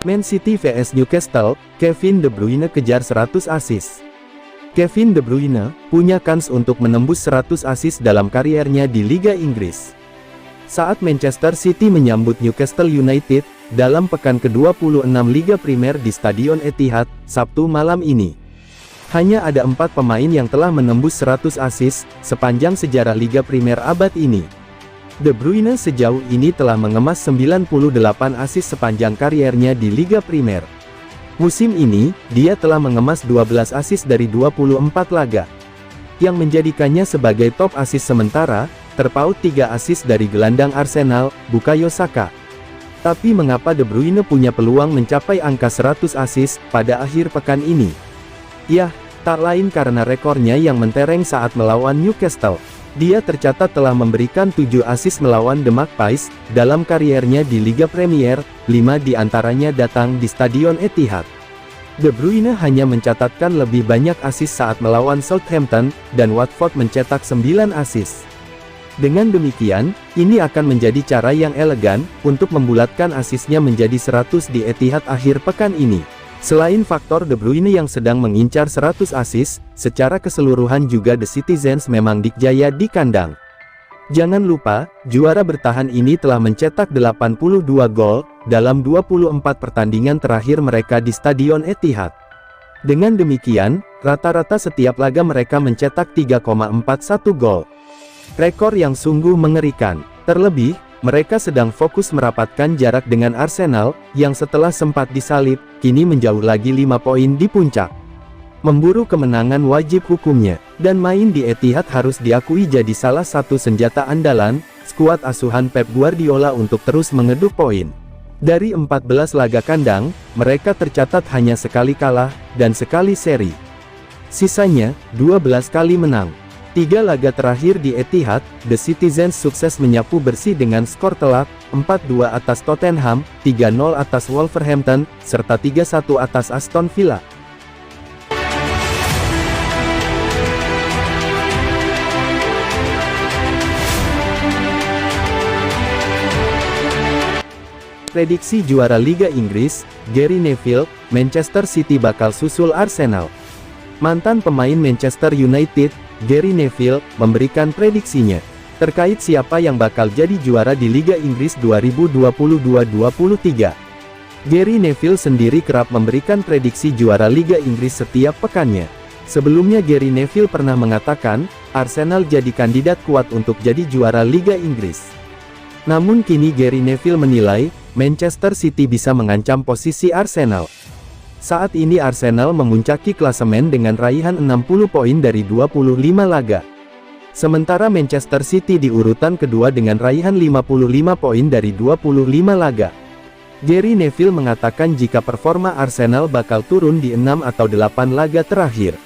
Man City vs Newcastle, Kevin De Bruyne kejar 100 assist. Kevin De Bruyne punya kans untuk menembus 100 assist dalam kariernya di Liga Inggris. Saat Manchester City menyambut Newcastle United dalam pekan ke-26 Liga Primer di Stadion Etihad, Sabtu malam ini. Hanya ada 4 pemain yang telah menembus 100 assist sepanjang sejarah Liga Primer abad ini. De Bruyne sejauh ini telah mengemas 98 assist sepanjang kariernya di Liga Primer. Musim ini, dia telah mengemas 12 assist dari 24 laga, yang menjadikannya sebagai top assist sementara, terpaut 3 assist dari gelandang Arsenal, Bukayo Saka. Tapi mengapa De Bruyne punya peluang mencapai angka 100 assist pada akhir pekan ini? Yah, tak lain karena rekornya yang mentereng saat melawan Newcastle. Dia tercatat telah memberikan 7 assist melawan The Magpies dalam kariernya di Liga Premier, 5 diantaranya datang di Stadion Etihad. De Bruyne hanya mencatatkan lebih banyak assist saat melawan Southampton, dan Watford mencetak 9 assist. Dengan demikian, ini akan menjadi cara yang elegan untuk membulatkan assistnya menjadi 100 di Etihad akhir pekan ini. Selain faktor De Bruyne yang sedang mengincar 100 assist, secara keseluruhan juga The Citizens memang dikjaya di kandang. Jangan lupa, juara bertahan ini telah mencetak 82 gol dalam 24 pertandingan terakhir mereka di Stadion Etihad. Dengan demikian, rata-rata setiap laga mereka mencetak 3,41 gol. Rekor yang sungguh mengerikan. Terlebih, mereka sedang fokus merapatkan jarak dengan Arsenal, yang setelah sempat disalip, kini menjauh lagi 5 poin di puncak. Memburu kemenangan wajib hukumnya, dan main di Etihad harus diakui jadi salah satu senjata andalan skuad asuhan Pep Guardiola untuk terus mengeduk poin. Dari 14 laga kandang, mereka tercatat hanya sekali kalah, dan sekali seri. Sisanya, 12 kali menang. 3 laga terakhir di Etihad, The Citizens sukses menyapu bersih dengan skor telak, 4-2 atas Tottenham, 3-0 atas Wolverhampton, serta 3-1 atas Aston Villa. Prediksi juara Liga Inggris, Gary Neville, Manchester City bakal susul Arsenal. Mantan pemain Manchester United, Gary Neville, memberikan prediksinya terkait siapa yang bakal jadi juara di Liga Inggris 2022-23. Gary Neville sendiri kerap memberikan prediksi juara Liga Inggris setiap pekannya. Sebelumnya Gary Neville pernah mengatakan, Arsenal jadi kandidat kuat untuk jadi juara Liga Inggris. Namun kini Gary Neville menilai, Manchester City bisa mengancam posisi Arsenal. Saat ini Arsenal memuncaki klasemen dengan raihan 60 poin dari 25 laga. Sementara Manchester City di urutan kedua dengan raihan 55 poin dari 25 laga. Gary Neville mengatakan jika performa Arsenal bakal turun di 6 atau 8 laga terakhir.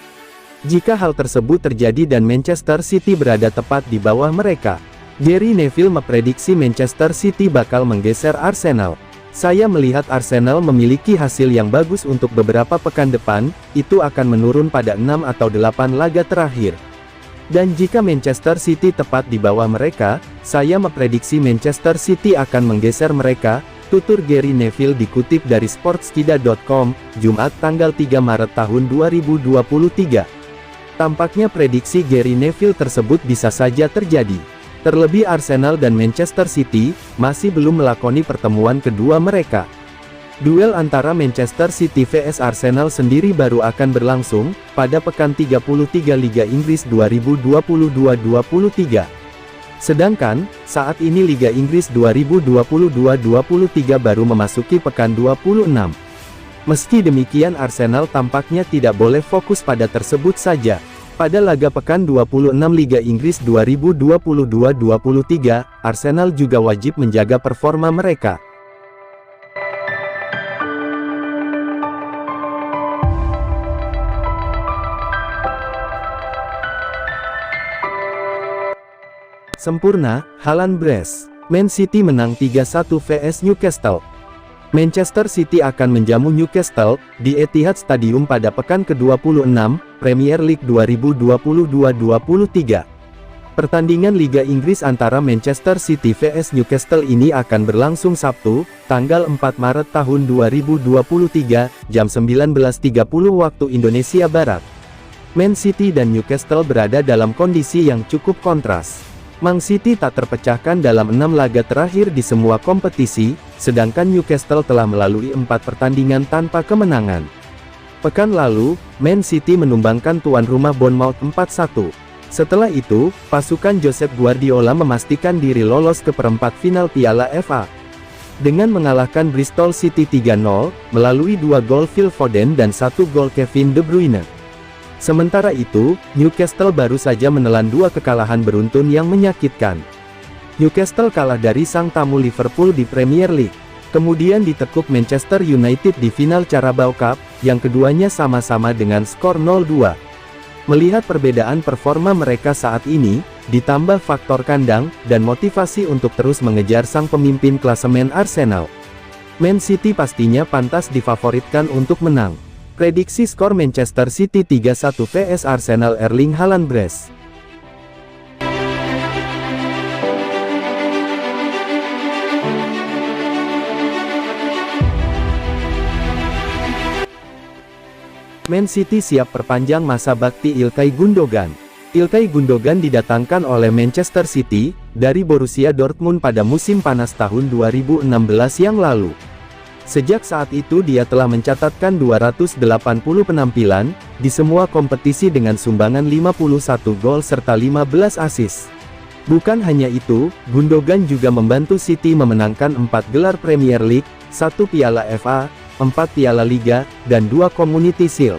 Jika hal tersebut terjadi dan Manchester City berada tepat di bawah mereka, Gary Neville memprediksi Manchester City bakal menggeser Arsenal. Saya melihat Arsenal memiliki hasil yang bagus untuk beberapa pekan depan, itu akan menurun pada 6 atau 8 laga terakhir. Dan jika Manchester City tepat di bawah mereka, saya memprediksi Manchester City akan menggeser mereka, tutur Gary Neville dikutip dari Sportskida.com, Jumat tanggal 3 Maret tahun 2023. Tampaknya prediksi Gary Neville tersebut bisa saja terjadi. Terlebih Arsenal dan Manchester City, masih belum melakoni pertemuan kedua mereka. Duel antara Manchester City vs Arsenal sendiri baru akan berlangsung, pada pekan 33 Liga Inggris 2022-23. Sedangkan, saat ini Liga Inggris 2022-23 baru memasuki pekan 26. Meski demikian Arsenal tampaknya tidak boleh fokus pada tersebut saja. Pada laga pekan 26 Liga Inggris 2022-23, Arsenal juga wajib menjaga performa mereka. Sempurna, Haaland brace. Man City menang 3-1 vs Newcastle. Manchester City akan menjamu Newcastle di Etihad Stadium pada pekan ke-26 Premier League 2022-23. Pertandingan Liga Inggris antara Manchester City vs Newcastle ini akan berlangsung Sabtu, tanggal 4 Maret tahun 2023, jam 19.30 waktu Indonesia Barat. Man City dan Newcastle berada dalam kondisi yang cukup kontras. Man City tak terpecahkan dalam 6 laga terakhir di semua kompetisi, sedangkan Newcastle telah melalui 4 pertandingan tanpa kemenangan. Pekan lalu, Man City menumbangkan tuan rumah Bournemouth 4-1. Setelah itu, pasukan Josep Guardiola memastikan diri lolos ke perempat final Piala FA. Dengan mengalahkan Bristol City 3-0, melalui 2 gol Phil Foden dan 1 gol Kevin De Bruyne. Sementara itu, Newcastle baru saja menelan 2 kekalahan beruntun yang menyakitkan. Newcastle kalah dari sang tamu Liverpool di Premier League. Kemudian ditekuk Manchester United di final Carabao Cup, yang keduanya sama-sama dengan skor 0-2. Melihat perbedaan performa mereka saat ini, ditambah faktor kandang, dan motivasi untuk terus mengejar sang pemimpin klasemen Arsenal, Man City pastinya pantas difavoritkan untuk menang. Prediksi skor Manchester City 3-1 vs Arsenal. Erling Haaland Brace. Man City siap perpanjang masa bakti Ilkay Gundogan. Ilkay Gundogan didatangkan oleh Manchester City dari Borussia Dortmund pada musim panas tahun 2016 yang lalu. Sejak saat itu dia telah mencatatkan 280 penampilan di semua kompetisi dengan sumbangan 51 gol serta 15 assist. Bukan hanya itu, Gundogan juga membantu City memenangkan 4 gelar Premier League, 1 Piala FA, 4 Piala Liga, dan 2 Community Shield.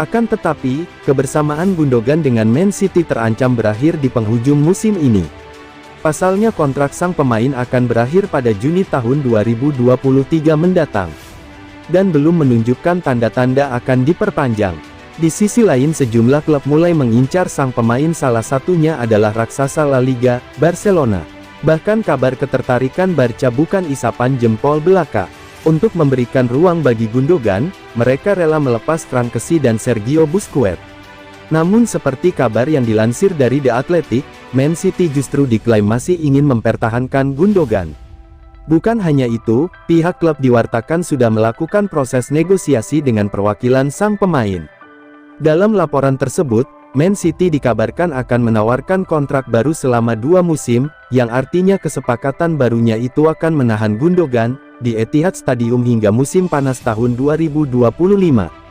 Akan tetapi, kebersamaan Gundogan dengan Man City terancam berakhir di penghujung musim ini. Pasalnya kontrak sang pemain akan berakhir pada Juni tahun 2023 mendatang. Dan belum menunjukkan tanda-tanda akan diperpanjang. Di sisi lain sejumlah klub mulai mengincar sang pemain, salah satunya adalah raksasa La Liga, Barcelona. Bahkan kabar ketertarikan Barca bukan isapan jempol belaka. Untuk memberikan ruang bagi Gundogan, mereka rela melepas Frank Kessie dan Sergio Busquets. Namun seperti kabar yang dilansir dari The Athletic, Man City justru diklaim masih ingin mempertahankan Gundogan. Bukan hanya itu, pihak klub diwartakan sudah melakukan proses negosiasi dengan perwakilan sang pemain. Dalam laporan tersebut, Man City dikabarkan akan menawarkan kontrak baru selama 2 musim, yang artinya kesepakatan barunya itu akan menahan Gundogan di Etihad Stadium hingga musim panas tahun 2025.